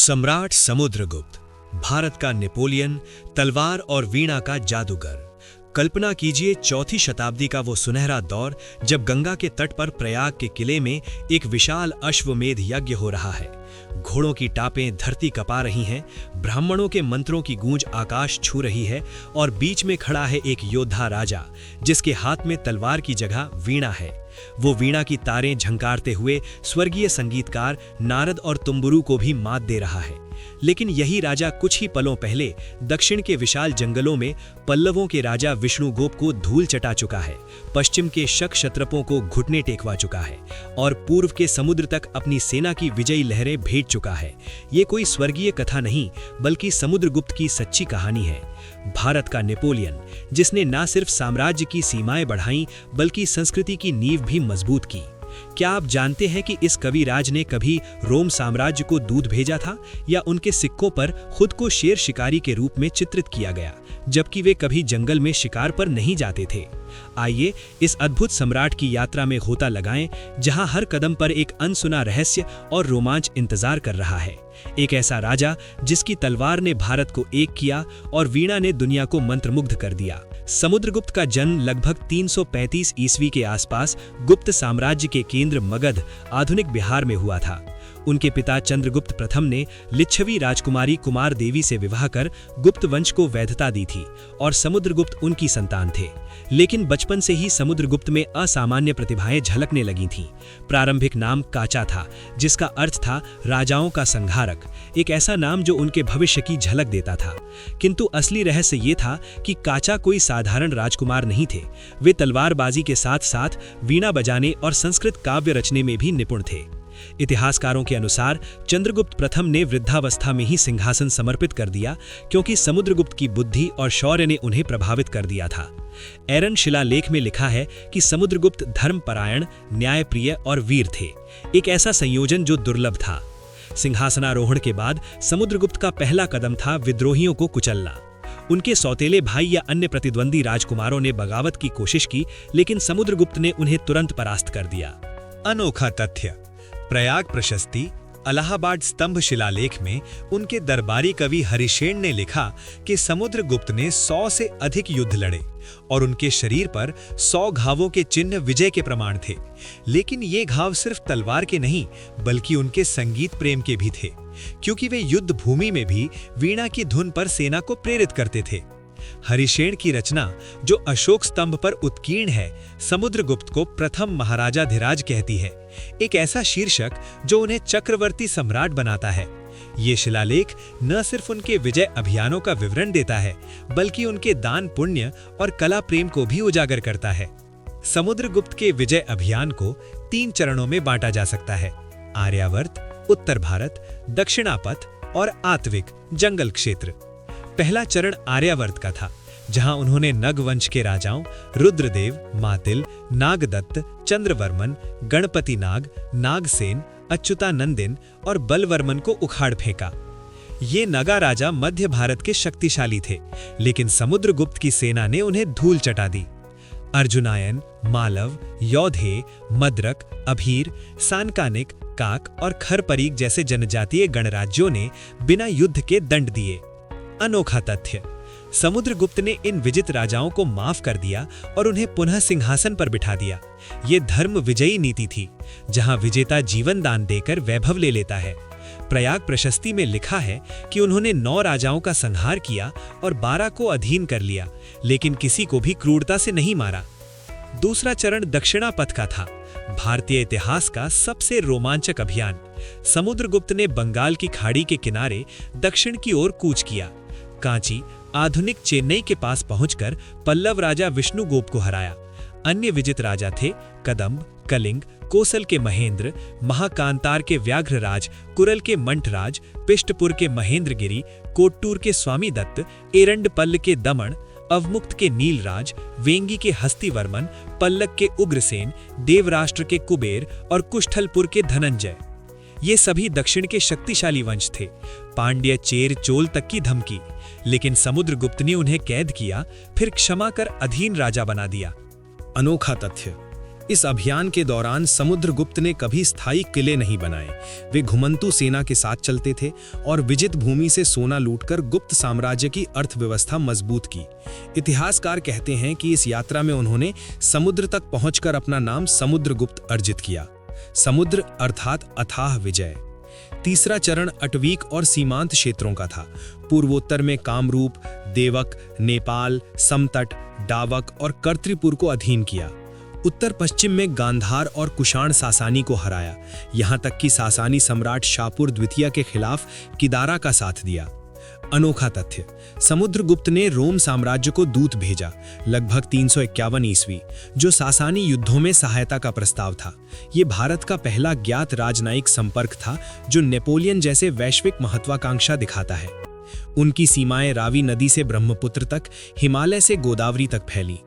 सम्राट समुद्रगुप्त, भारत का नेपोलियन, तलवार और वीणा का जादूगर। कल्पना कीजिए, चौथी शताब्दी का वो सुनहरा दौर जब गंगा के तट पर प्रयाग के किले में एक विशाल अश्वमेध यज्ञ हो रहा है। घोड़ों की टापें धरती कपा रही हैं, ब्राह्मणों के मंत्रों की गूंज आकाश छू रही है और बीच में खड़ा है एक योद्धा राजा जिसके हाथ में तलवार की जगह वीणा है। वो वीणा की तारें झंकारते हुए स्वर्गीय संगीतकार नारद और तुम्बुरु को भी मात दे रहा है। लेकिन यही राजा कुछ ही पलों पहले दक्षिण के विशाल जंगलों में पल्लवों के राजा विष्णुगुप्त को धूल चटा चुका है, पश्चिम के शक क्षत्रपों को घुटने टेकवा चुका है और पूर्व के समुद्र तक अपनी सेना की विजयी लहरें भेज चुका है। ये कोई स्वर्गीय कथा नहीं, बल्कि समुद्रगुप्त की सच्ची कहानी है। भारत का नेपोलियन, जिसने न सिर्फ साम्राज्य की सीमाएं बढ़ाईं बल्कि संस्कृति की नींव भी मजबूत की। क्या आप जानते हैं कि इस कविराज ने कभी रोम साम्राज्य को दूध भेजा था, या उनके सिक्कों पर खुद को शेर शिकारी के रूप में चित्रित किया गया, जबकि वे कभी जंगल में शिकार पर नहीं जाते थे। आइए इस अद्भुत सम्राट की यात्रा में गोता लगाएं, जहां हर कदम पर एक अनसुना रहस्य और रोमांच इंतजार कर रहा है। एक ऐसा राजा जिसकी तलवार ने भारत को एक किया और वीणा ने दुनिया को मंत्रमुग्ध कर दिया। समुद्रगुप्त का जन्म लगभग 335 ईस्वी के आसपास गुप्त साम्राज्य के केंद्र मगध, आधुनिक बिहार में हुआ था। उनके पिता चंद्रगुप्त प्रथम ने लिच्छवी राजकुमारी कुमार देवी से विवाह कर गुप्त वंश को वैधता दी थी और समुद्रगुप्त उनकी संतान थे। लेकिन बचपन से ही समुद्रगुप्त में असामान्य प्रतिभाएं झलकने लगी थीं। प्रारंभिक नाम काचा था, जिसका अर्थ था राजाओं का संहारक, एक ऐसा नाम जो उनके भविष्य की झलक देता था। किंतु असली रहस्य ये था कि काचा कोई साधारण राजकुमार नहीं थे। वे तलवारबाजी के साथ साथ वीणा बजाने और संस्कृत काव्य रचने में भी निपुण थे। इतिहासकारों के अनुसार चंद्रगुप्त प्रथम ने वृद्धावस्था में ही सिंहासन समर्पित कर दिया, क्योंकि समुद्रगुप्त की बुद्धि और शौर्य ने उन्हें प्रभावित कर दिया था। एरन शिलालेख में लिखा है कि समुद्रगुप्त धर्मपरायण, न्यायप्रिय और वीर थे, एक ऐसा संयोजन जो दुर्लभ था। सिंहासनारोहण के बाद समुद्रगुप्त का पहला कदम था विद्रोहियों को कुचलना। उनके सौतेले भाई या अन्य प्रतिद्वंदी राजकुमारों ने बगावत की कोशिश की, लेकिन समुद्रगुप्त ने उन्हें तुरंत परास्त कर दिया। अनोखा तथ्य, प्रयाग प्रशस्ति, इलाहाबाद स्तंभ शिलालेख में उनके दरबारी कवि हरिशेन ने लिखा कि समुद्रगुप्त ने 100 से अधिक युद्ध लड़े और उनके शरीर पर 100 घावों के चिन्ह विजय के प्रमाण थे। लेकिन ये घाव सिर्फ तलवार के नहीं, बल्कि उनके संगीत प्रेम के भी थे, क्योंकि वे युद्ध भूमि में भी वीणा की धुन पर सेना को प्रेरित करते थे। हरिशेन की रचना, जो अशोक स्तंभ पर उत्कीर्ण है, समुद्रगुप्त को प्रथम महाराजाधिराज कहती है, एक ऐसा शीर्षक जो उन्हें चक्रवर्ती सम्राट बनाता है। ये शिलालेख न सिर्फ उनके विजय अभियानों का विवरण देता है, बल्कि उनके दान पुण्य और कला प्रेम को भी उजागर करता है। समुद्रगुप्त के विजय अभियान को 3 चरणों में बांटा जा सकता है: आर्यावर्त, उत्तर भारत, दक्षिणापथ और आत्विक जंगल क्षेत्र। पहला चरण आर्यावर्त का था, जहां उन्होंने नग वंश के राजाओं रुद्रदेव, मातिल, नागदत्त, चंद्रवर्मन, गणपति नाग, नागसेन, अच्युतानंदिन और बलवर्मन को उखाड़ फेंका। ये नगा राजा मध्य भारत के शक्तिशाली थे, लेकिन समुद्रगुप्त की सेना ने उन्हें धूल चटा दी। अर्जुनायन, मालव, यौधेय, मद्रक, अभीर, सानकानिक, काक और खरपरीक जैसे जनजातीय गणराज्यों ने बिना युद्ध के दंड दिए। अनोखा तथ्य, समुद्रगुप्त ने इन विजित राजाओं को माफ कर दिया और उन्हें पुनः सिंहासन पर बिठा दिया। ये धर्म विजयी नीति थी, जहां विजेता जीवन दान देकर वैभव ले लेता है। प्रयाग प्रशस्ति में लिखा है कि उन्होंने 9 राजाओं का संहार किया और 12 को अधीन कर लिया, लेकिन किसी को भी क्रूरता से नहीं मारा। दूसरा चरण दक्षिणापथ का था, भारतीय इतिहास का सबसे रोमांचक अभियान। समुद्रगुप्त ने बंगाल की खाड़ी के किनारे दक्षिण की ओर कूच किया। कांची, आधुनिक चेन्नई के पास पहुंचकर पल्लव राजा विष्णुगुप्त को हराया। अन्य विजित राजा थे कदंब, कलिंग, कोसल के महेंद्र, महाकांतार के व्याघ्रराज, कुरल के मंठराज, पिष्टपुर के महेंद्रगिरी, कोट्टूर के स्वामीदत्त, एरंडपल्ल के दमन, अवमुक्त के नीलराज, वेंगी के हस्तिवर्मन, पल्लक के उग्रसेन, देवराष्ट्र के कुबेर और कुष्ठलपुर के धनंजय। ये सभी दक्षिण के शक्तिशाली वंश थे। पांड्य, चेर, चोल तक की धमकी, लेकिन समुद्रगुप्त ने उन्हें कैद किया, फिर क्षमा कर अधीन राजा बना दिया। अनोखा तथ्य, इस अभियान के दौरान समुद्रगुप्त ने कभी स्थायी किले नहीं बनाए। वे घुमंतु सेना के साथ चलते थे और विजित भूमि से सोना लूटकर गुप्त साम्राज्य की अर्थव्यवस्था मजबूत की। इतिहासकार कहते हैं कि इस यात्रा में उन्होंने समुद्र तक पहुंचकर अपना नाम समुद्रगुप्त अर्जित किया। समुद्र अर्थात अथाह विजय। तीसरा चरण अटवीक और सीमांत क्षेत्रों का था। पूर्वोत्तर में कामरूप, देवक, नेपाल, समतट, डावक और कर्तृपुर को अधीन किया। उत्तर पश्चिम में गांधार और कुषाण सासानी को हराया, यहां तक कि सासानी सम्राट शापुर द्वितीय के खिलाफ किदारा का साथ दिया। अनोखा तथ्य, समुद्रगुप्त ने रोम साम्राज्य को दूत भेजा लगभग 351 ईस्वी, जो सासानी युद्धों में सहायता का प्रस्ताव था। ये भारत का पहला ज्ञात राजनयिक संपर्क था जो नेपोलियन जैसे वैश्विक महत्वाकांक्षा दिखाता है। उनकी सीमाएं रावी नदी से ब्रह्मपुत्र तक, हिमालय से गोदावरी तक फैली।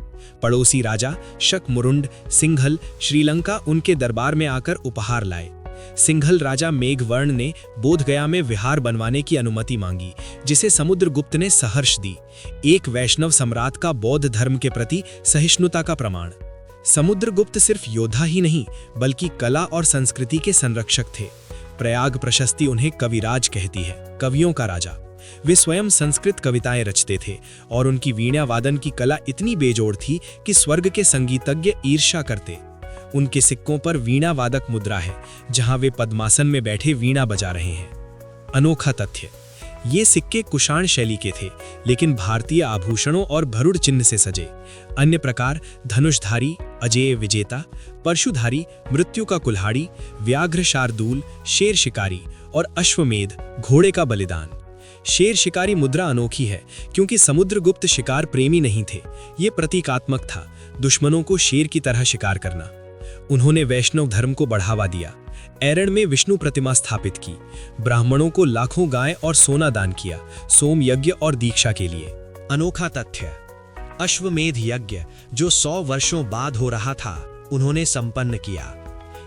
पड़ोसी राजा शकमुरुंड, सिंघल, श्रीलंका उनके दरबार में आकर उपहार लाए। सिंघल राजा मेघवर्ण ने बोधगया में विहार बनवाने की अनुमति मांगी, जिसे समुद्रगुप्त ने सहर्ष दी, एक वैष्णव सम्राट का बौद्ध धर्म के प्रति सहिष्णुता का प्रमाण। समुद्रगुप्त सिर्फ योद्धा ही नहीं, बल्कि कला और संस्कृति के संरक्षक थे। प्रयाग प्रशस्ति उन्हें कविराज कहती है, कवियों का राजा। वे स्वयं संस्कृत कविताएं रचते थे और उनकी वीणा वादन की कला इतनी बेजोड़ थी कि स्वर्ग के संगीतज्ञ ईर्ष्या करते। उनके सिक्कों पर वीणा वादक मुद्रा है, जहां वे पद्मासन में बैठे वीणा बजा रहे हैं। अनोखा तथ्य, ये सिक्के कुषाण शैली के थे, लेकिन भारतीय आभूषणों और भरुड़ चिन्ह से सजे। अन्य प्रकार धनुषधारी, अजेय विजेता, परशुधारी, मृत्यु का कुल्हाड़ी, व्याघ्र शार्दूल, शेर शिकारी और अश्वमेध, घोड़े का बलिदान। शेर शिकारी मुद्रा अनोखी है क्योंकि समुद्रगुप्त शिकार प्रेमी नहीं थे। ये प्रतीकात्मक था, दुश्मनों को शेर की तरह शिकार करना। उन्होंने वैष्णव धर्म को बढ़ावा दिया, एरण में विष्णु प्रतिमा स्थापित की, ब्राह्मणों को लाखों गाय और सोना दान किया, सोम यज्ञ और दीक्षा के लिए। अनोखा तथ्य, अश्वमेध यज्ञ जो 100 वर्षों बाद हो रहा था, उन्होंने संपन्न किया।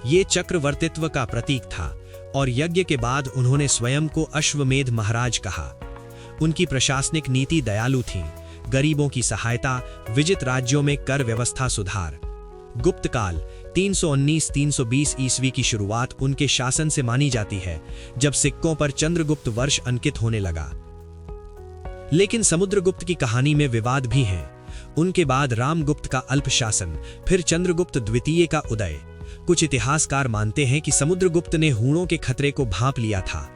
ये चक्रवर्तित्व का प्रतीक था और यज्ञ के बाद उन्होंने स्वयं को अश्वमेध महाराज कहा। उनकी प्रशासनिक नीति दयालु थी, गरीबों की सहायता, विजित राज्यों में कर व्यवस्था सुधार। गुप्त काल 319-320 ईस्वी की शुरुआत उनके शासन से मानी जाती है, जब सिक्कों पर चंद्रगुप्त वर्ष अंकित होने लगा। लेकिन समुद्रगुप्त की कहानी में विवाद भी हैं। उनके बाद रामगुप्त का अल्प शासन, फिर चंद्रगुप्त द्वितीय का उदय। कुछ इतिहासकार मानते हैं कि समुद्रगुप्त ने हूणों के खतरे को भांप लिया था।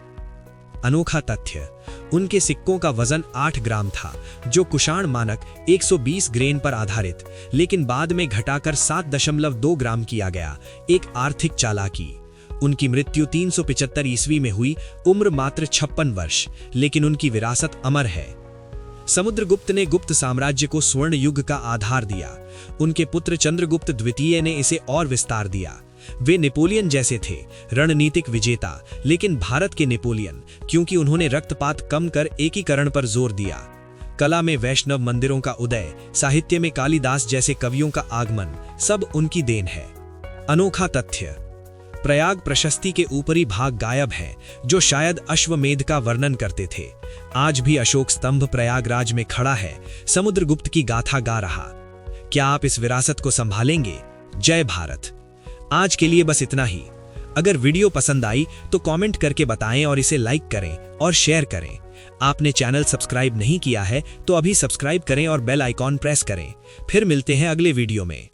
अनोखा तथ्य, उनके सिक्कों का वजन 8 ग्राम था, जो कुषाण मानक 120 ग्रेन पर आधारित, लेकिन बाद में घटाकर 7.2 ग्राम किया गया, एक आर्थिक चालाकी। उनकी मृत्यु 375 ईस्वी में हुई, उम्र मात्र 56 वर्ष, लेकिन उनकी विरासत अमर है। समुद्रगुप्त ने गुप्त साम्राज्य को स्वर्ण युग का आधार दिया। उनके पुत्र चंद्रगुप्त द्वितीय ने इसे और विस्तार दिया। वे नेपोलियन जैसे थे, रणनीतिक विजेता, लेकिन भारत के नेपोलियन, क्योंकि उन्होंने रक्तपात कम कर एकीकरण पर जोर दिया। कला में वैष्णव मंदिरों का उदय, साहित्य में कालिदास जैसे कवियों का आगमन, सब उनकी देन है। अनोखा तथ्य, प्रयाग प्रशस्ति के ऊपरी भाग गायब है, जो शायद अश्वमेध का वर्णन करते थे। आज भी अशोक स्तंभ प्रयागराज में खड़ा है, समुद्रगुप्त की गाथा गा रहा। क्या आप इस विरासत को संभालेंगे? जय भारत। आज के लिए बस इतना ही। अगर वीडियो पसंद आई तो कमेंट करके बताएं और इसे लाइक करें और शेयर करें। आपने चैनल सब्सक्राइब नहीं किया है तो अभी सब्सक्राइब करें और बेल आइकॉन प्रेस करें। फिर मिलते हैं अगले वीडियो में।